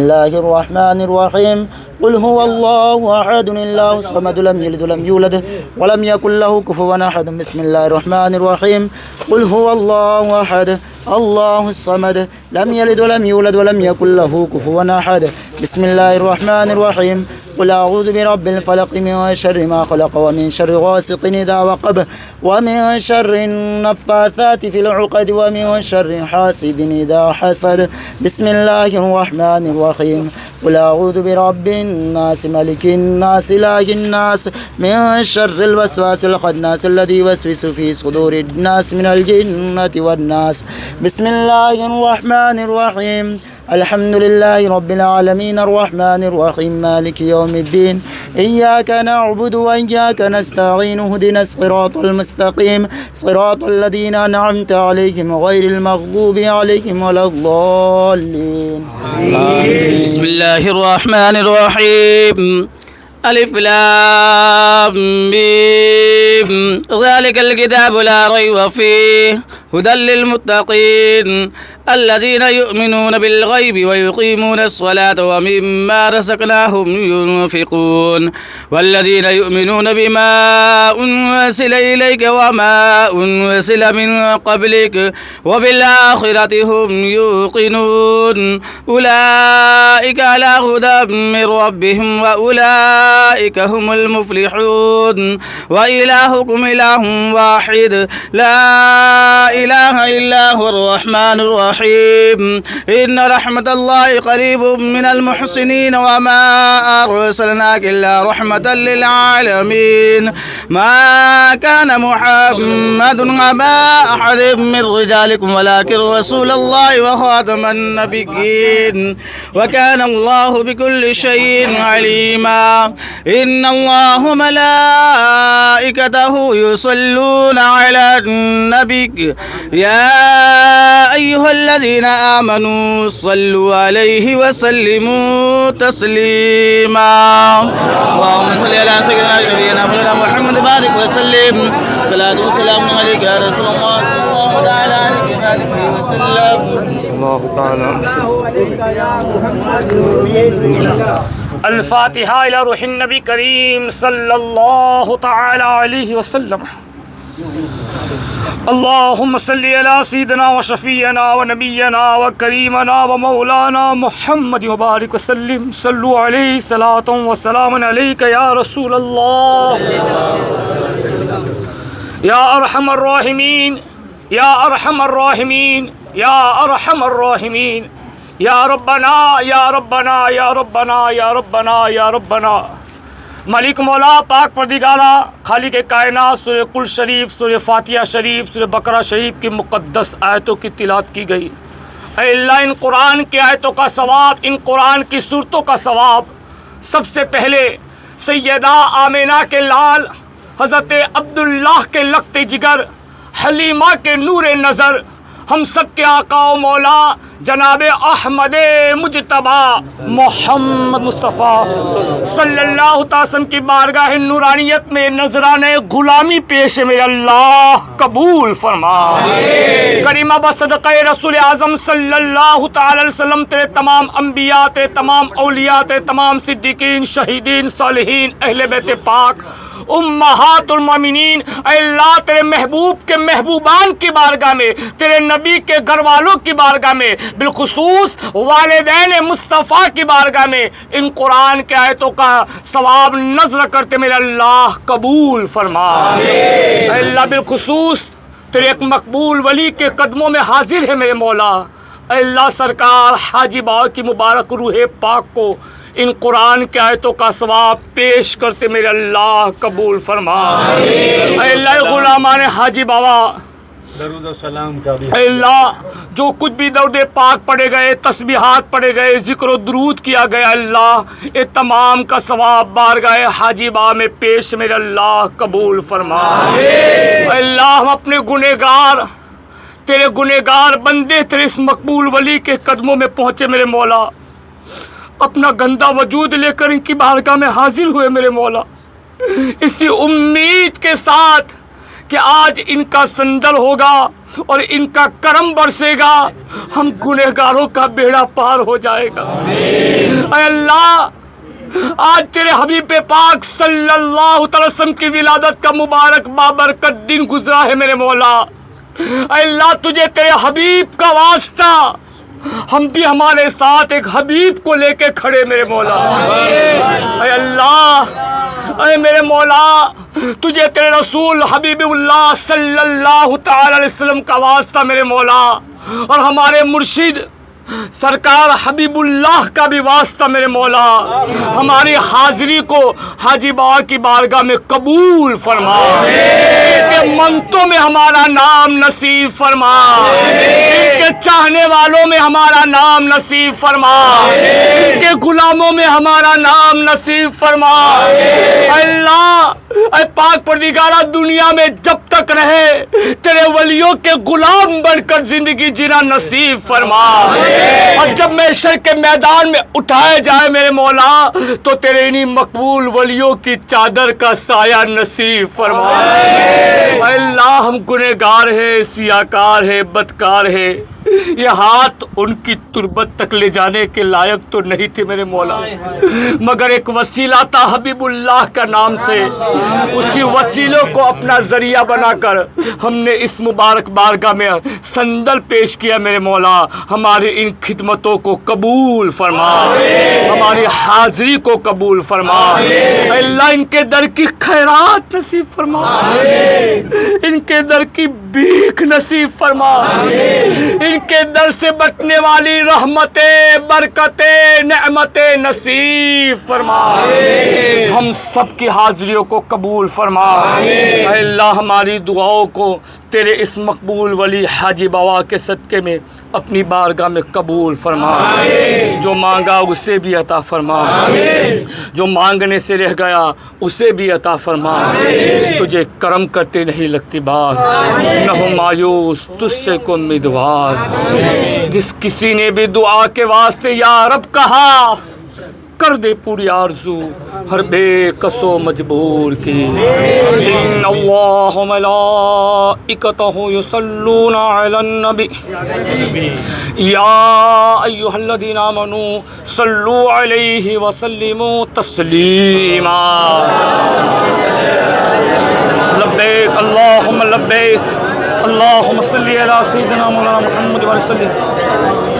الله الرحمن الرحيم قل هو الله أحد الله الصمد لم يلد ولم يولد ولم يكن له كفوا أحد بسم الله الرحمن الرحيم قل هو الله أحد الله الصمد لم يلد ولم يولد ولم يكن له كفوا أحد بسم الله الرحمن الرحيم قل أعوذ برب الفلق من شر ما خلق ومن شر غاسق إذا وقب ومن شر النفاثات في العقد ومن شر حاسد إذا حسد بسم الله الرحمن الرحيم قل أعوذ برب الناس ملك الناس إله الناس من شر الوسواس الخناس الذي يوسوس في صدور الناس من الجنة والناس بسم الله الرحمن الرحيم الحمد لله رب العالمين الرحمن الرحيم مالك يوم الدين إياك نعبد وإياك نستعين اهدنا الصراط المستقيم صراط الذين أنعمت عليهم غير المغضوب عليهم ولا الضالين بسم الله الرحمن الرحيم ألف لام ميم ذلك الكتاب لا ريب فيه هدى للمتقين الذين يؤمنون بالغيب ويقيمون الصلاة ومما رزقناهم ينفقون والذين يؤمنون بما أنزل إليك وما أنزل من قبلك وبالآخرة هم يوقنون أولئك على هدى من ربهم وأولئك هم المفلحون وإلهكم إله واحد لا إله إلا هو الرحمن الرحيم إن رحمة الله قريب من المحسنين وما أرسلناك إلا رحمة للعالمين ما كان محمد أبا أحد من رجالكم ولكن رسول الله وخاتم النبيين وكان الله بكل شيء عليما إن الله ملائكته يصلون على النبي يا أيها الذين آمنوا صلوا عليه وسلموا تسليما اللهم صل على سيدنا شفيعنا مولانا محمد بارك وسلم صلاة وسلام عليك يا رسول الله صلى الله تعالى عليه وسلم الله تعالى الفاتحة إلى روح النبي كريم صلى الله تعالى عليه وسلم اللهم صل على سيدنا وشفيعنا ونبينا وكريمنا ومولانا محمد وبارك وسلم صلوا عليه صلاة وسلام عليك يا رسول الله يا أرحم الراحمين يا أرحم الراحمين يا أرحم الراحمين یا ربنا یا ربنا یا ربنا یا ربنا یا ربنا مالک مولا پاک پردگارا خالق کائنات سورہ قل شریف سورہ فاتحہ شریف سورہ بقرہ شریف کی مقدس آیتوں کی تلاوت کی گئی. اے اللہ ان قرآن کی آیتوں کا ثواب ان قرآن کی صورتوں کا ثواب سب سے پہلے سیدہ آمینہ کے لال حضرت عبداللہ کے لقت جگر حلیمہ کے نور نظر ہم سب کے آقا و مولا جناب احمد مجتبیٰ محمد مصطفیٰ صلی اللہ تعالی وسلم کی بارگاہ نورانیت میں نذرانِ غلامی پیش میں اللہ قبول فرما. کریمہ بصدقہ رسول اعظم صلی اللہ تعالی علیہ وسلم تیرے تمام انبیاء تیرے تمام اولیاء تیرے تمام صدیقین شہیدین صالحین اہل بیت پاک امہات المومنین اے اللہ تیرے محبوب کے محبوبان کی بارگاہ میں تیرے نبی کے گھر والوں کی بارگاہ میں بالخصوص والدین مصطفیٰ کی بارگاہ میں ان قرآن کے آیتوں کا ثواب نظر کرتے میرے اللہ قبول فرما. اے اللہ بالخصوص تیرے ایک مقبول ولی کے قدموں میں حاضر ہے میرے مولا. اے اللہ سرکار حاجی بابا کی مبارک روح پاک کو ان قرآن کے آیتوں کا ثواب پیش کرتے میرے اللہ قبول فرما. اے اللہ غلامان حاجی بابا درود و سلام کا بھی اے اللہ جو کچھ بھی درود پاک پڑھے گئے تسبیحات پڑھے گئے ذکر و درود کیا گیا اللہ یہ تمام کا ثواب بارگاہ حاجی بابا میں پیش میرے اللہ قبول فرما. اے اللہ ہم اپنے گنہگار تیرے گنہگار بندے تیرے اس مقبول ولی کے قدموں میں پہنچے میرے مولا. اپنا گندا وجود لے کر ان کی بارگاہ میں حاضر ہوئے میرے مولا اسی امید کے ساتھ کہ آج ان کا سندل ہوگا اور ان کا کرم برسے گا، ہم گنہگاروں کا بیڑا پار ہو جائے گا۔ اے اللہ، آج تیرے حبیب پاک صلی اللہ علیہ وسلم کی ولادت کا مبارک بابرکت دن گزرا ہے میرے مولا۔ اے اللہ، تجھے تیرے حبیب کا واسطہ، ہم بھی ہمارے ساتھ ایک حبیب کو لے کے کھڑے میرے مولا۔ اے اللہ، اے میرے مولا، تجھے تیرے رسول حبیب اللہ صلی اللہ تعالی علیہ وسلم کا واسطہ میرے مولا، اور ہمارے مرشد سرکار حبیب اللہ کا بھی واسطہ میرے مولا، ہماری حاضری کو حاجی بابا کی بارگاہ میں قبول فرما، ان کے منتوں میں ہمارا نام نصیب فرما، ان کے چاہنے والوں میں ہمارا نام نصیب فرما، ان کے غلاموں میں ہمارا نام نصیب فرما۔ اے اللہ، اے پاک پروردگارہ، دنیا میں جب تک رہے تیرے ولیوں کے غلام بن کر زندگی جینا نصیب فرما، اور جب محشر کے میدان میں اٹھائے جائے میرے مولا تو تیرے انہی مقبول ولیوں کی چادر کا سایہ نصیب فرما۔ اے اللہ، ہم گنہگار ہیں، سیاہکار ہیں، بدکار ہیں، یہ ہاتھ ان کی تربت تک لے جانے کے لائق تو نہیں تھے میرے مولا، مگر ایک وسیلہ تھا حبیب اللہ کا نام سے، اسی وسیلوں کو اپنا ذریعہ بنا کر ہم نے اس مبارک بارگاہ میں سندل پیش کیا میرے مولا۔ ہماری ان خدمتوں کو قبول فرما، ہماری حاضری کو قبول فرما۔ اے اللہ، ان کے در کی خیرات نصیب فرما، ان کے در کی بھیک نصیب فرما، ان کے در سے بٹنے والی رحمتیں، برکتیں، نعمتیں نصیب فرما، ہم سب کی حاضریوں کو قبول فرما۔ اے اللہ، ہماری دعاؤں کو تیرے اس مقبول ولی حاجی بابا کے صدقے میں اپنی بارگاہ میں قبول فرما، جو مانگا اسے بھی عطا فرما، جو مانگنے سے رہ گیا اسے بھی عطا فرما، تجھے کرم کرتے نہیں لگتی بات، نہ ہو مایوس تجھ سے کو امیدوار، جس کسی نے بھی دعا کے واسطے یا رب کہا کر دے پوری آرزو ہر بے کس و مجبور کی۔ ان اللہ ملائکتہ یصلون علی النبی یا ایھا الذین آمنوا صلوا علیہ وسلموا تسلیما۔ لبیک اللہم لبیک، اللہم صلی علی سیدنا مولانا محمد وعلیہ وسلم،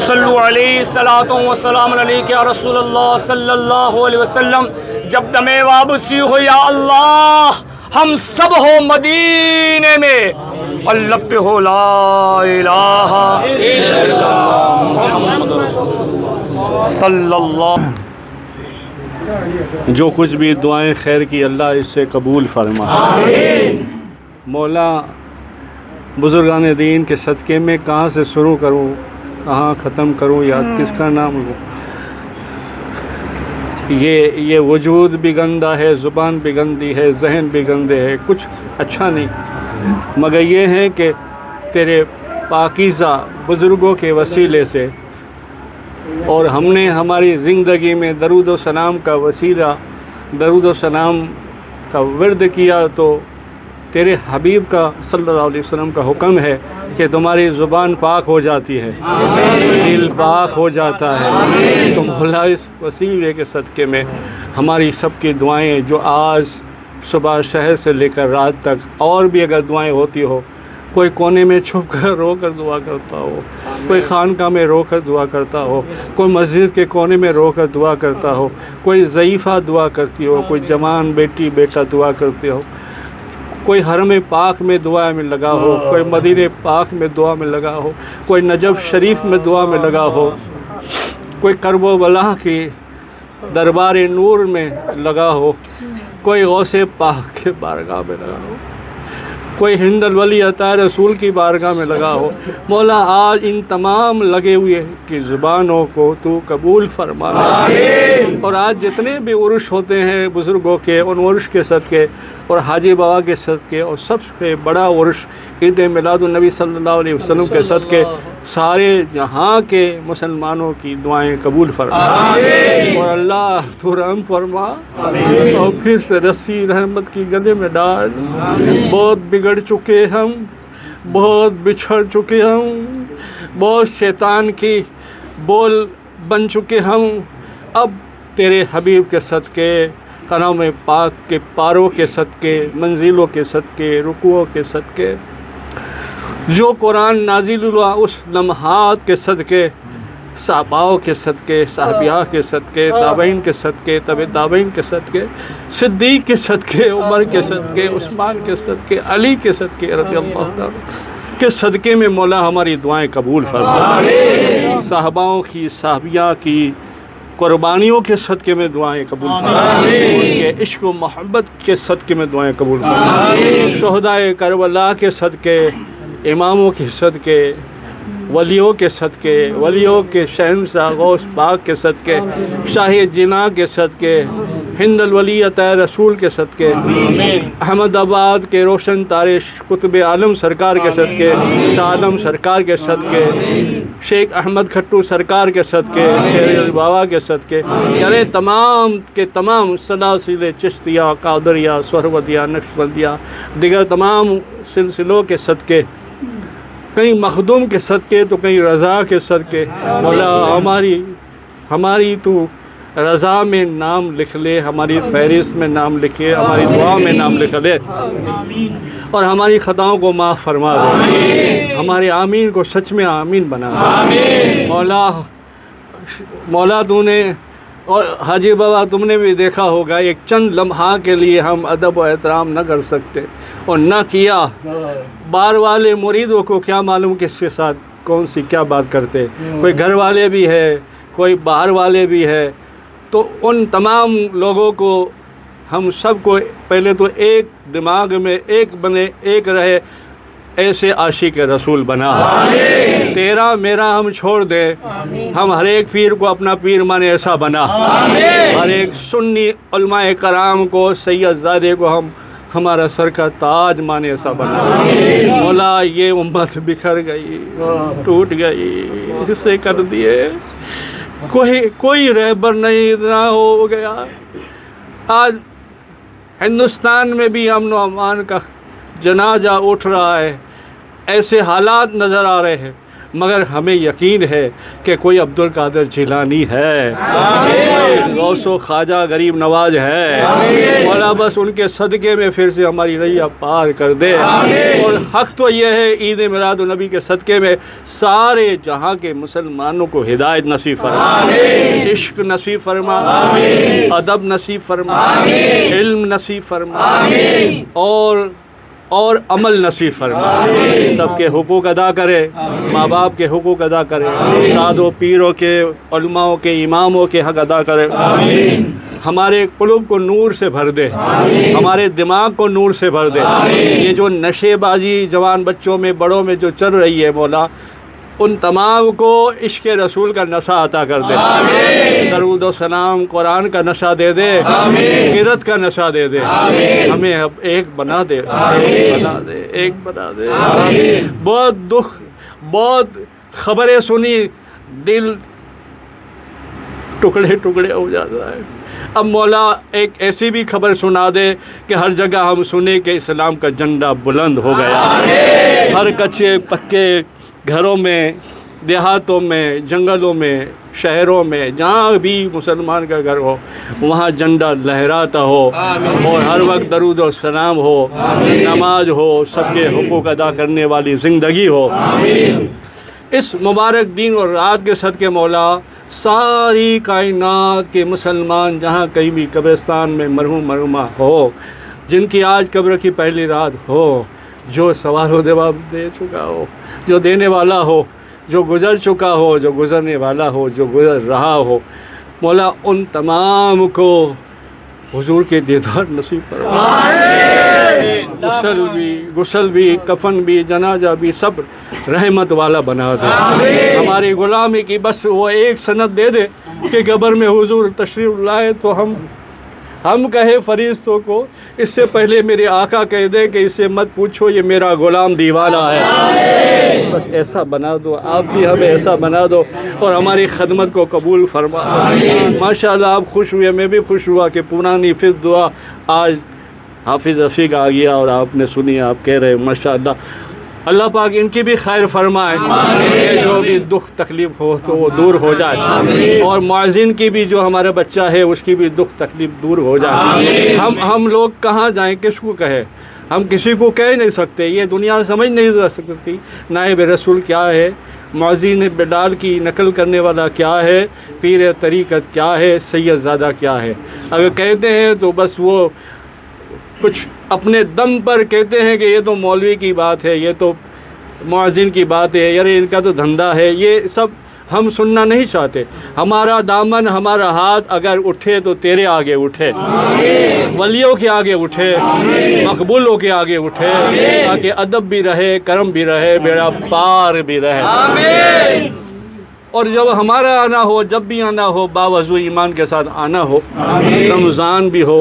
صلو علیہ الصلاۃ والسلام علیک یا رسول اللہ صلی اللہ علیہ وسلم۔ جب دم واپسی ہو یا اللہ، ہم سب ہو مدینے میں، اللہ پہ ہو لا الہ الا اللہ محمد رسول اللہ صلی اللہ۔ جو کچھ بھی دعائیں خیر کی اللہ اس سے قبول فرما۔ مولا، بزرگان دین کے صدقے میں کہاں سے شروع کروں، کہاں ختم کروں، یا کس کا نام لوں؟ یہ وجود بھی گندہ ہے، زبان بھی گندی ہے، ذہن بھی گندے ہے، کچھ اچھا نہیں، مگر یہ ہے کہ تیرے پاکیزہ بزرگوں کے وسیلے سے، اور ہم نے ہماری زندگی میں درود و سلام کا وسیلہ، درود و سلام کا ورد کیا، تو تیرے حبیب کا صلی اللہ علیہ وسلم کا حکم ہے کہ تمہاری زبان پاک ہو جاتی ہے، دل پاک ہو جاتا ہے۔ تو مولا، اس وسیلے کے صدقے میں ہماری سب کی دعائیں، جو آج صبح شہر سے لے کر رات تک اور بھی اگر دعائیں ہوتی ہو، کوئی کونے میں چھپ کر رو کر دعا کرتا ہو، کوئی خانقاہ میں رو کر دعا کرتا ہو، کوئی مسجد کے کونے میں رو کر دعا کرتا ہو، کوئی ضعیفہ دعا کرتی ہو، کوئی جوان بیٹی بیٹا دعا کرتے ہو، کوئی حرم پاک میں دعا میں لگا ہو، کوئی مدینہ پاک میں دعا میں لگا ہو، کوئی نجف شریف میں دعا میں لگا ہو، کوئی کرب و بلا کی دربار نور میں لگا ہو، کوئی غوث پاک کے بارگاہ میں لگا ہو، کوئی ہند الولی عطا رسول کی بارگاہ میں لگا ہو، مولا آج ان تمام لگے ہوئے کی زبانوں کو تو قبول فرما، اور آج جتنے بھی عرش ہوتے ہیں بزرگوں کے، ان عرش کے صدقے اور حاجی بابا کے صدقے، اور سب سے بڑا عرش عید میلاد النبی صلی اللہ علیہ وسلم کے صدقے، سارے جہاں کے مسلمانوں کی دعائیں قبول فرما، اور اللہ تو رحم فرما، اور پھر سے رسی رحمت کی گدے میں ڈال۔ بہت بگڑ چکے ہم، بہت بچھڑ چکے ہم، بہت شیطان کی بول بن چکے ہم. اب تیرے حبیب کے صدقے، کلام پاک کے پاروں کے صدقے، منزلوں کے صدقے، رکوعوں کے صدقے، جو قرآن نازل ہوا اس لمحات کے صدقے، صحاباؤں کے صدقے، صحابیہ کے صدقے، تابعین کے صدقے، تبع تابعین کے صدقے، صدیق کے صدقے، عمر کے صدقے، عثمان کے صدقے، علی کے صدقے رضی اللہ تعالیٰ کے صدقے میں مولا ہماری دعائیں قبول فرما. صحاباؤں کی، صحابیہ کی قربانیوں کے صدقے میں دعائیں قبول فرما. ان کے عشق و محبت کے صدقے میں دعائیں قبول فرما. شہدائے کربلا کے صدقے، اماموں کے صدقے، ولیوں کے صدقے، ولیوں کے شہنشاہ غوث پاک کے صدقے، شاہ جناح کے صدقے، ہند الولیت رسول کے صدقے، احمد آباد کے روشن تارے قطب عالم سرکار کے صدقے، شاہ عالم سرکار کے صدقے، شیخ احمد کھٹو سرکار کے صدقے، شیر بابا کے صدقے، یعنی تمام کے تمام سلاسل چشتیہ، قادریہ، سہروردیہ، نقشبندیہ، دیگر تمام سلسلوں کے صدقے، کہیں مخدوم کے صدقے تو کہیں رضا کے صدقے. مولا ہماری تو رضا میں نام لکھ لے، ہماری فہرست میں نام لکھے، ہماری دعا میں نام لکھ لے، اور ہماری خطاؤں کو معاف فرما دے. ہمارے آمین کو سچ میں آمین بنا دے. مولا تو نے اور حاجی بابا تم نے بھی دیکھا ہوگا، ایک چند لمحہ کے لیے ہم ادب و احترام نہ کر سکتے اور نہ کیا. بار والے مریدوں کو کیا معلوم کس کے ساتھ کون سی کیا بات کرتے، کوئی گھر والے بھی ہے، کوئی باہر والے بھی ہے. تو ان تمام لوگوں کو ہم سب کو پہلے تو ایک دماغ میں ایک بنے، ایک رہے، ایسے عاشق رسول بنا. تیرا میرا ہم چھوڑ دے، ہم ہر ایک پیر کو اپنا پیر مانے ایسا بنا. ہر ایک سنی علماء کرام کو، سید زادے کو ہم ہمارا سر کا تاج مانے ایسا بنا. مولا یہ امت بکھر گئی، ٹوٹ گئی، حصے کر دیے، کوئی رہبر نہیں، اتنا ہو گیا. آج ہندوستان میں بھی امن و امان کا جنازہ اٹھ رہا ہے، ایسے حالات نظر آ رہے ہیں، مگر ہمیں یقین ہے کہ کوئی عبد القادر جیلانی ہے، غوث و خواجہ غریب نواز ہے. مولا بس ان کے صدقے میں پھر سے ہماری نیا پار کر دے. اور حق تو یہ ہے، عید میلاد النبی کے صدقے میں سارے جہاں کے مسلمانوں کو ہدایت نصیب فرما، عشق نصیب فرما، ادب نصیب فرما، علم نصیب فرما، اور عمل نصیب فرما. سب کے حقوق ادا کرے، ماں باپ کے حقوق ادا کرے، استادوں، پیروں کے، علماءوں کے، اماموں کے حق ادا کرے. ہمارے قلوب کو نور سے بھر دے، ہمارے دماغ کو نور سے بھر دے. یہ جو نشے بازی جوان بچوں میں، بڑوں میں جو چل رہی ہے، مولا ان تمام کو عشق رسول کا نشہ عطا کر دے. درود و سلام قرآن کا نشہ دے دے، قرت کا نشہ دے دے. ہمیں اب ایک بنا دے، ایک بنا دے. بہت دکھ، بہت خبریں سنی، دل ٹکڑے ٹکڑے ہو جاتا ہے. اب مولا ایک ایسی بھی خبر سنا دے کہ ہر جگہ ہم سنیں کہ اسلام کا جھنڈا بلند ہو گیا. ہر کچے پکے گھروں میں، دیہاتوں میں، جنگلوں میں، شہروں میں، جہاں بھی مسلمان کا گھر ہو وہاں جھنڈا لہراتا ہو، اور ہر وقت درود و سلام ہو، نماز ہو، سب کے حقوق ادا کرنے والی زندگی ہو. اس مبارک دن اور رات کے صدقے مولا ساری کائنات کے مسلمان جہاں کہیں بھی قبرستان میں مرحوم مرحومہ ہو، جن کی آج قبر کی پہلی رات ہو، جو سوال و جواب دے چکا ہو، جو دینے والا ہو، جو گزر چکا ہو، جو گزرنے والا ہو، جو گزر رہا ہو، مولا ان تمام کو حضور کے دیدار نصیب فرما. غسل بھی، کفن بھی، جنازہ بھی، سب رحمت والا بنا دے. ہماری غلامی کی بس وہ ایک سند دے دے کہ قبر میں حضور تشریف لائے تو ہم کہے فرشتوں کو، اس سے پہلے میرے آقا کہہ دے کہ اسے مت پوچھو، یہ میرا غلام دیوانہ ہے. بس ایسا بنا دو، آپ بھی ہمیں ایسا بنا دو، اور ہماری خدمت کو قبول فرما. ماشاءاللہ آپ خوش ہوئے، میں بھی خوش ہوا کہ پرانی پھر دعا آج حافظ رفیق آ گیا اور آپ نے سنی. آپ کہہ رہے ماشاءاللہ اللہ پاک ان کی بھی خیر فرمائے، کہ جو بھی دکھ تکلیف ہو تو وہ دور ہو جائے، اور معزین کی بھی جو ہمارا بچہ ہے اس کی بھی دکھ تکلیف دور ہو جائے۔ ہم لوگ کہاں جائیں، کس کو کہے؟ ہم کسی کو کہہ نہیں سکتے، یہ دنیا سمجھ نہیں سکتی نائب رسول کیا ہے، معزین بلال کی نقل کرنے والا کیا ہے، پیر طریقت کیا ہے، سید زادہ کیا ہے۔ اگر کہتے ہیں تو بس وہ کچھ اپنے دم پر کہتے ہیں کہ یہ تو مولوی کی بات ہے، یہ تو معزین کی بات ہے، یار ان کا تو دھندا ہے، یہ سب ہم سننا نہیں چاہتے۔ ہمارا دامن، ہمارا ہاتھ اگر اٹھے تو تیرے آگے اٹھے، ولیوں کے آگے اٹھے، مقبولوں کے آگے اٹھے، تاکہ ادب بھی رہے، کرم بھی رہے، بیڑا پار بھی رہے۔ اور جب ہمارا آنا ہو، جب بھی آنا ہو، باوضو ایمان کے ساتھ آنا ہو، رمضان بھی ہو،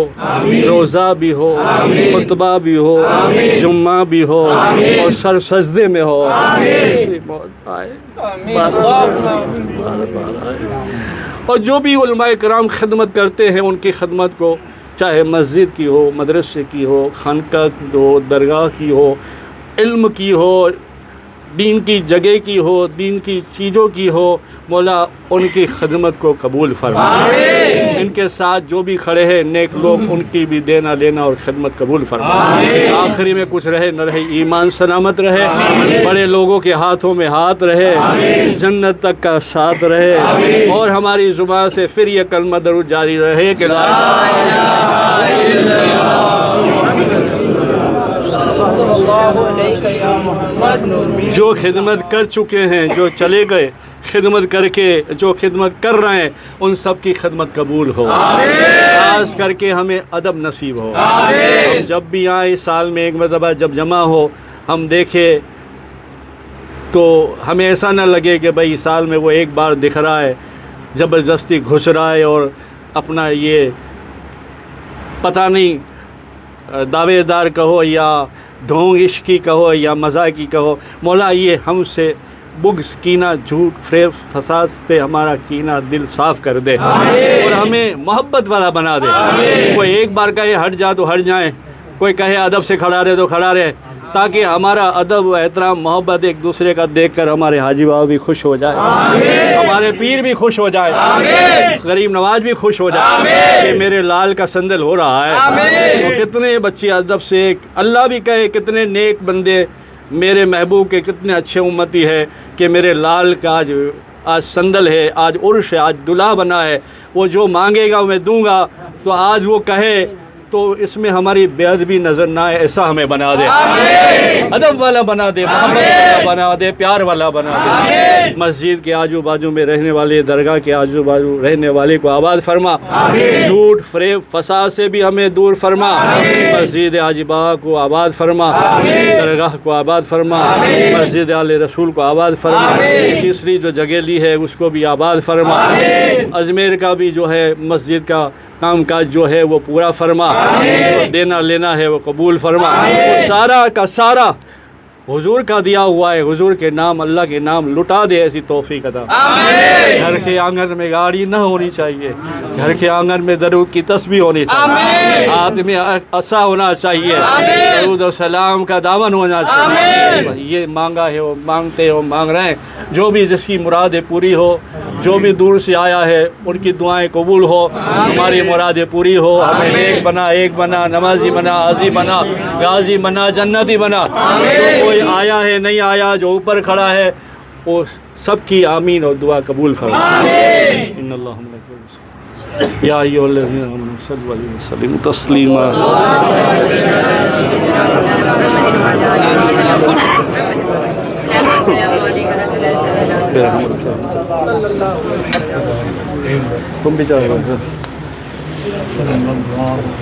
روزہ بھی ہو، خطبہ بھی ہو، جمعہ بھی ہو، اور سر سجدے میں ہو، ایسی موت آئے، بار بار آئے۔ اور جو بھی علماء کرام خدمت کرتے ہیں ان کی خدمت کو، چاہے مسجد کی ہو، مدرسے کی ہو، خانقاہ کی ہو، درگاہ کی ہو، علم کی ہو، دین کی جگہ کی ہو، دین کی چیزوں کی ہو، مولا ان کی خدمت کو قبول فرما۔ ان کے ساتھ جو بھی کھڑے ہیں نیک لوگ، ان کی بھی دینا لینا اور خدمت قبول فرما۔ آخری میں کچھ رہے نہ رہے، ایمان سلامت رہے، بڑے لوگوں کے ہاتھوں میں ہاتھ رہے، جنت تک کا ساتھ رہے، اور ہماری زبان سے پھر یہ کلمہ درود جاری رہے کہ لا الہ الا جو خدمت کر چکے ہیں، جو چلے گئے خدمت کر کے، جو خدمت کر رہے ہیں، ان سب کی خدمت قبول ہو، خاص کر کے ہمیں ادب نصیب ہو۔ ہم جب بھی آئیں، سال میں ایک مرتبہ جب جمع ہو، ہم دیکھیں تو ہمیں ایسا نہ لگے کہ بھائی سال میں وہ ایک بار دکھ رہا ہے، زبردستی گھس رہا ہے، اور اپنا یہ پتہ نہیں دعوے دار کہو یا ڈھونگ عشقی کہو یا مذاقی کہو، مولا یہ ہم سے بغض، کینہ، جھوٹ، فریب، فساد سے ہمارا کینہ دل صاف کر دے، اور ہمیں محبت والا بنا دے۔ کوئی ایک بار کہے ہٹ جا تو ہٹ جائیں، کوئی کہے ادب سے کھڑا رہے تو کھڑا رہے، تاکہ ہمارا ادب، احترام، محبت ایک دوسرے کا دیکھ کر ہمارے حاجی بابا بھی خوش ہو جائے، ہمارے پیر بھی خوش ہو جائے، غریب نواز بھی خوش ہو جائے کہ میرے لال کا سندل ہو رہا ہے۔ تو کتنے بچے ادب سے، اللہ بھی کہے کتنے نیک بندے میرے محبوب کے کتنے اچھے امتی ہے کہ میرے لال کا آج سندل ہے، آج عرش ہے، آج دلہا بنا ہے، وہ جو مانگے گا میں دوں گا، تو آج وہ کہے تو اس میں ہماری بے ادبی نظر نہ آئے، ایسا ہمیں بنا دے، ادب والا بنا دے، محبت والا بنا دے، پیار والا بنا دے۔ مسجد کے آجو باجو میں رہنے والے، درگاہ کے آجو باجو رہنے والے کو آباد فرما، جھوٹ، فریب، فساد سے بھی ہمیں دور فرما، مسجد حاجی بابا کو آباد فرما، درگاہ کو آباد فرما، مسجد آل رسول کو آباد فرما، تیسری جو جگہ لی ہے اس کو بھی آباد فرما، اجمیر کا بھی جو ہے مسجد کا کام کاج جو ہے وہ پورا فرما، جو دینا لینا ہے وہ قبول فرما، سارا کا سارا حضور کا دیا ہوا ہے، حضور کے نام، اللہ کے نام لٹا دے، ایسی توفیق عطا۔ گھر کے آنگن میں گاڑی نہ ہونی چاہیے، گھر کے آنگن میں درود کی تسبیح ہونی چاہیے، ہاتھ میں عصا ہونا چاہیے، درود و سلام کا دامن ہونا چاہیے۔ یہ مانگا ہے، وہ مانگتے ہو، مانگ رہے ہیں، جو بھی جس کی مراد پوری ہو، جو بھی دور سے آیا ہے ان کی دعائیں قبول ہو، ہماری مرادیں پوری ہو، ہمیں ایک بنا، ایک بنا، نمازی بنا، عازی بنا، غازی بنا، جنتی بنا۔ جو کوئی آیا ہے، نہیں آیا، جو اوپر کھڑا ہے، وہ سب کی آمین اور دعا قبول فرما۔ ان اللہم یا ایھا الذین آمنوا صلوا علیہ وسلموا تسلیما۔ تم بھی جاؤ۔